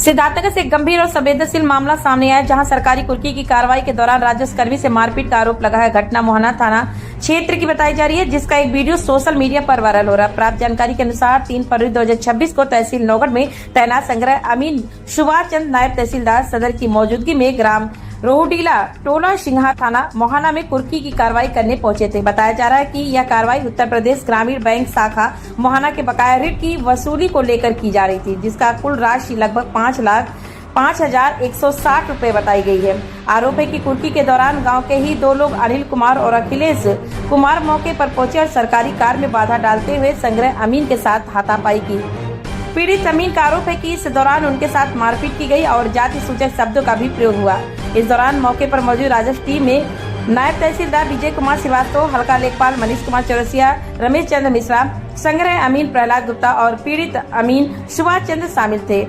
सिद्धार्थनगर से एक गंभीर और संवेदनशील मामला सामने आया, जहां सरकारी कुर्की की कार्रवाई के दौरान राजस्व कर्मी से मारपीट का आरोप लगा है। घटना मोहना थाना क्षेत्र की बताई जा रही है, जिसका एक वीडियो सोशल मीडिया पर वायरल हो रहा है। प्राप्त जानकारी के अनुसार 3 फरवरी 2026 को तहसील नौगढ़ में तैनात संग्रह अमीन सुभाष चंद्र नायब तहसीलदार सदर की मौजूदगी में ग्राम रोहडीला टोला सिंघा थाना मोहाना में कुर्की की कार्रवाई करने पहुंचे थे। बताया जा रहा है कि यह कार्रवाई उत्तर प्रदेश ग्रामीण बैंक शाखा मोहाना के बकाया ऋण की वसूली को लेकर की जा रही थी, जिसका कुल राशि लगभग 5,05,160 रुपए बताई गई है। आरोप है कि कुर्की के दौरान गांव के ही 2 लोग अनिल कुमार और अखिलेश कुमार मौके पर पहुंचे और सरकारी कार में बाधा डालते हुए संग्रह अमीन के साथ हाथापाई की। पीड़ित अमीन का आरोप है कि इस दौरान उनके साथ मारपीट की गई और जाति सूचक शब्दों का भी प्रयोग हुआ। इस दौरान मौके पर मौजूद राजस्व टीम में नायब तहसीलदार विजय कुमार श्रीवास्तव, हल्का लेखपाल मनीष कुमार चौरसिया, रमेश चंद्र मिश्रा, संग्रह अमीन प्रहलाद गुप्ता और पीड़ित अमीन सुभाष चंद्र शामिल थे।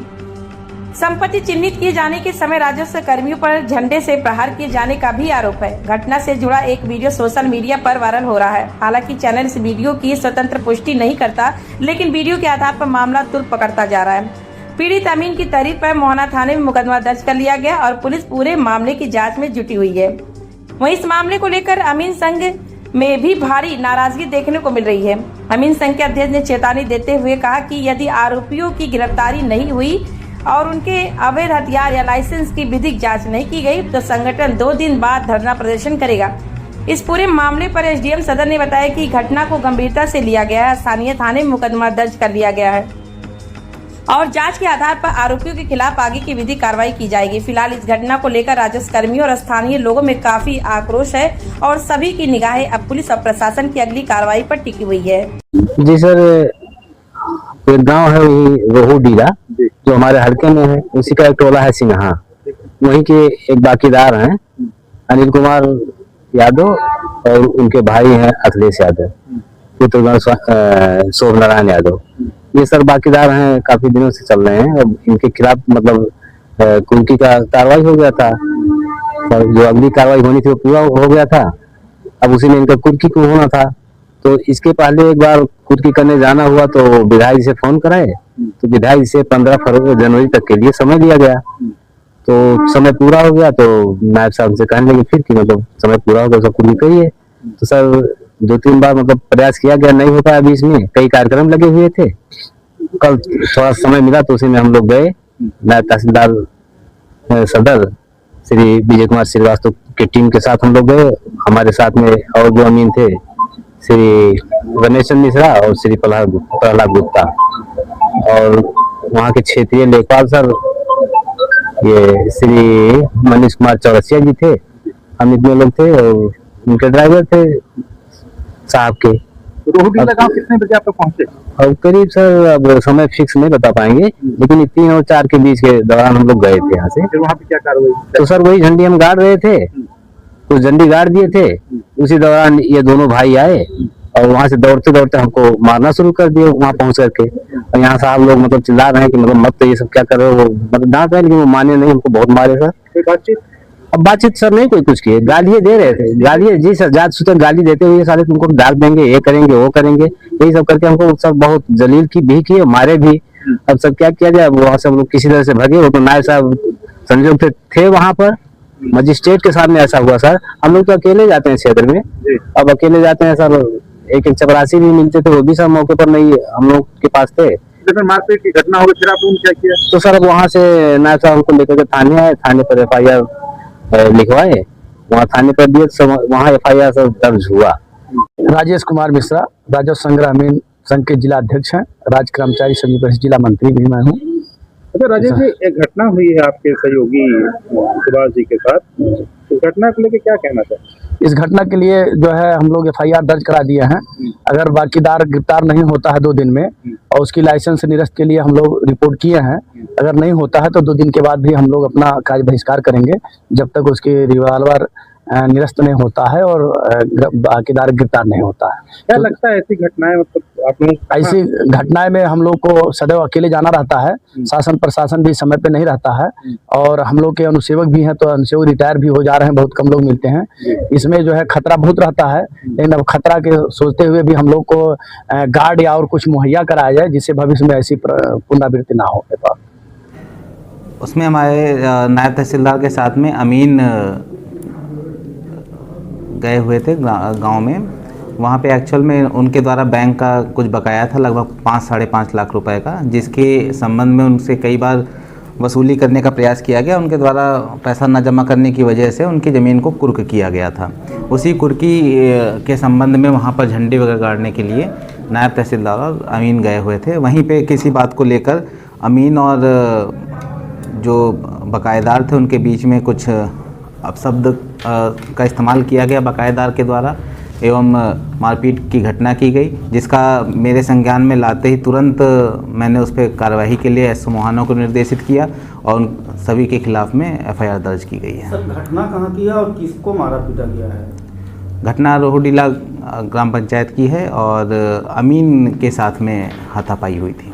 संपत्ति चिन्हित किए जाने के समय राजस्व कर्मियों पर झंडे से प्रहार किए जाने का भी आरोप है। घटना से जुड़ा एक वीडियो सोशल मीडिया पर वायरल हो रहा है। हालांकि चैनल इस वीडियो की स्वतंत्र पुष्टि नहीं करता, लेकिन वीडियो के आधार पर मामला तुल पकड़ता जा रहा है। पीड़ित अमीन की तहरीर पर मोहाना थाने में मुकदमा दर्ज कर लिया गया और पुलिस पूरे मामले की जाँच में जुटी हुई है। वहीं इस मामले को लेकर अमीन संघ में भी भारी नाराजगी देखने को मिल रही है। अमीन संघ के अध्यक्ष ने चेतावनी देते हुए कहा कि यदि आरोपियों की गिरफ्तारी नहीं हुई और उनके अवैध हथियार या लाइसेंस की विधिक जांच नहीं की गई तो संगठन 2 दिन बाद धरना प्रदर्शन करेगा। इस पूरे मामले पर एसडीएम सदर ने बताया कि घटना को गंभीरता से लिया गया है। स्थानीय थाने में मुकदमा दर्ज कर लिया गया है और जांच के आधार पर आरोपियों के खिलाफ आगे की विधिक कार्रवाई की जाएगी। फिलहाल इस घटना को लेकर राजस्व कर्मियों और स्थानीय लोगों में काफी आक्रोश है और सभी की निगाहें अब पुलिस और प्रशासन की अगली कार्रवाई पर टिकी हुई है। जी सर, एक गांव है वही रोहडीला जो हमारे हल्के में है, उसी का एक टोला है सिंघा। वहीं के एक बाकीदार हैं अनिल कुमार यादव और उनके भाई हैं अखिलेश यादव, पुत्र शोभ नारायण यादव। ये सर बाकीदार हैं, काफी दिनों से चल रहे हैं। और इनके खिलाफ मतलब कुर्की का कार्रवाई हो गया था और जो अगली कार्रवाई होनी थी वो पूरा हो गया था। अब उसी में इनका कुर्की को होना था, तो इसके पहले एक बार कुर्की करने जाना हुआ तो विधायक से फोन कराए, तो विधायक से 15 जनवरी तक के लिए समय दिया गया। तो समय पूरा हो गया तो नायब साहब से कहने लगे फिर कि मतलब समय पूरा हो गया, सब कुर्की करिए। तो सर 2-3 बार मतलब प्रयास किया गया, नहीं हो पाया। बीच में कई कार्यक्रम लगे हुए थे। कल थोड़ा समय मिला तो उसी में हम लोग गए। नायब तहसीलदार सदर श्री विजय कुमार श्रीवास्तव की टीम के साथ हम लोग गए। हमारे साथ में और जो अमीन थे श्री रमेश चंद्र मिश्रा और श्री प्रहलाद गुप्ता और वहाँ के क्षेत्रीय लेखपाल सर ये श्री मनीष कुमार चौरसिया जी थे। हम इतने लोग थे और उनके ड्राइवर थे साहब के। रोहडीला गांव कितने बजे आप लोग पहुंचे? और करीब सर अब समय फिक्स नहीं बता पाएंगे, लेकिन 3 और 4 के बीच के दौरान हम लोग गए थे यहाँ से। फिर वहाँ पे क्या कार्रवाई? तो सर वही झंडी हम गाड़ रहे थे, कुछ झंडी गाड़ दिए थे। उसी दौरान ये दोनों भाई आए और वहां से दौड़ते दौड़ते हमको मारना शुरू कर दिए वहां पहुंच करके। और यहाँ साहब लोग मतलब चिल्ला रहे हैं कि मतलब मत तो ये सब क्या कर रहे हो, मतलब डांट रहे, लेकिन वो माने नहीं, हमको बहुत मारे सर। बातचीत? अब बातचीत सर नहीं कोई कुछ किए, गालियां दे रहे थे। गालियां जी सर, जात सूचक गाली देते हुए सारे तुमको डाल देंगे, ये करेंगे वो करेंगे, यही सब करके हमको सब बहुत जलील की भी किए, मारे भी। अब सब क्या किया जाए, वहां से हम लोग किसी तरह से भगे। वो तो नायब साहब संजोग थे वहां पर, मजिस्ट्रेट के सामने ऐसा हुआ सर। हम लोग तो अकेले जाते हैं क्षेत्र में, अब अकेले जाते हैं सर। एक चपरासी भी मिलते थे, वो भी सब मौके पर नहीं हम लोग के पास थे। तो मारपीट की घटना हो गई, फिर आप लोगों ने क्या किया? तो सर अब वहाँ से नायब साहब हमको लेकर के थाने आए, थाने पर FIR लिखवाए, वहाँ थाने पर दिए, वहाँ FIR सब दर्ज हुआ। राजेश कुमार मिश्रा, राजस्व संग्रह अमीन संघ के जिला अध्यक्ष हैं। राज्य कर्मचारी संघ परिषद जिला मंत्री भी मैं हूँ। अच्छा राजेश जी, एक घटना हुई है आपके सहयोगी सुभाष जी के साथ, इस घटना को लेकर क्या कहना चाहिए? इस घटना के लिए जो है हम लोग FIR दर्ज करा दिए हैं। अगर बाकीदार गिरफ्तार नहीं होता है 2 दिन में और उसकी लाइसेंस निरस्त के लिए हम लोग रिपोर्ट किए हैं, अगर नहीं होता है तो 2 दिन के बाद भी हम लोग अपना कार्य बहिष्कार करेंगे जब तक उसकी रिवाल्वर निरस्त नहीं होता है और बाकीदार गिरफ्तार नहीं होता है। क्या लगता है ऐसी घटनाएं, मतलब आप लोग ऐसी घटनाएं में हम लोग को सदैव अकेले जाना रहता है। शासन प्रशासन भी समय पे नहीं रहता है और हम लोग के अनुसेवक भी हैं, तो अनुसेवक रिटायर भी हो जा रहे हैं, बहुत कम लोग मिलते हैं। इसमें जो है खतरा बहुत रहता है, लेकिन अब खतरा के सोचते हुए भी हम लोग को गार्ड या और कुछ मुहैया कराया जाए जिससे भविष्य में ऐसी पुनरावृत्ति ना हो। उसमें हमारे नायब तहसीलदार के साथ में अमीन गए हुए थे गांव में। वहाँ पे एक्चुअल में उनके द्वारा बैंक का कुछ बकाया था लगभग 5-5.5 लाख रुपए का, जिसके संबंध में उनसे कई बार वसूली करने का प्रयास किया गया। उनके द्वारा पैसा न जमा करने की वजह से उनकी ज़मीन को कुर्क किया गया था। उसी कुर्की के संबंध में वहाँ पर झंडे वगैरह गाड़ने के लिए नायब तहसीलदार और अमीन गए हुए थे। वहीं पे किसी बात को लेकर अमीन और जो बकायेदार थे उनके बीच में कुछ अपशब्द का इस्तेमाल किया गया बकायेदार के द्वारा एवं मारपीट की घटना की गई, जिसका मेरे संज्ञान में लाते ही तुरंत मैंने उस पर कार्रवाई के लिए एसओ मोहाना को निर्देशित किया और उन सभी के खिलाफ में एफआईआर दर्ज की गई है। सर, घटना कहाँ की है और किसको मारा पीटा गया है? घटना रोहूडीला ग्राम पंचायत की है और अमीन के साथ में हाथापाई हुई थी।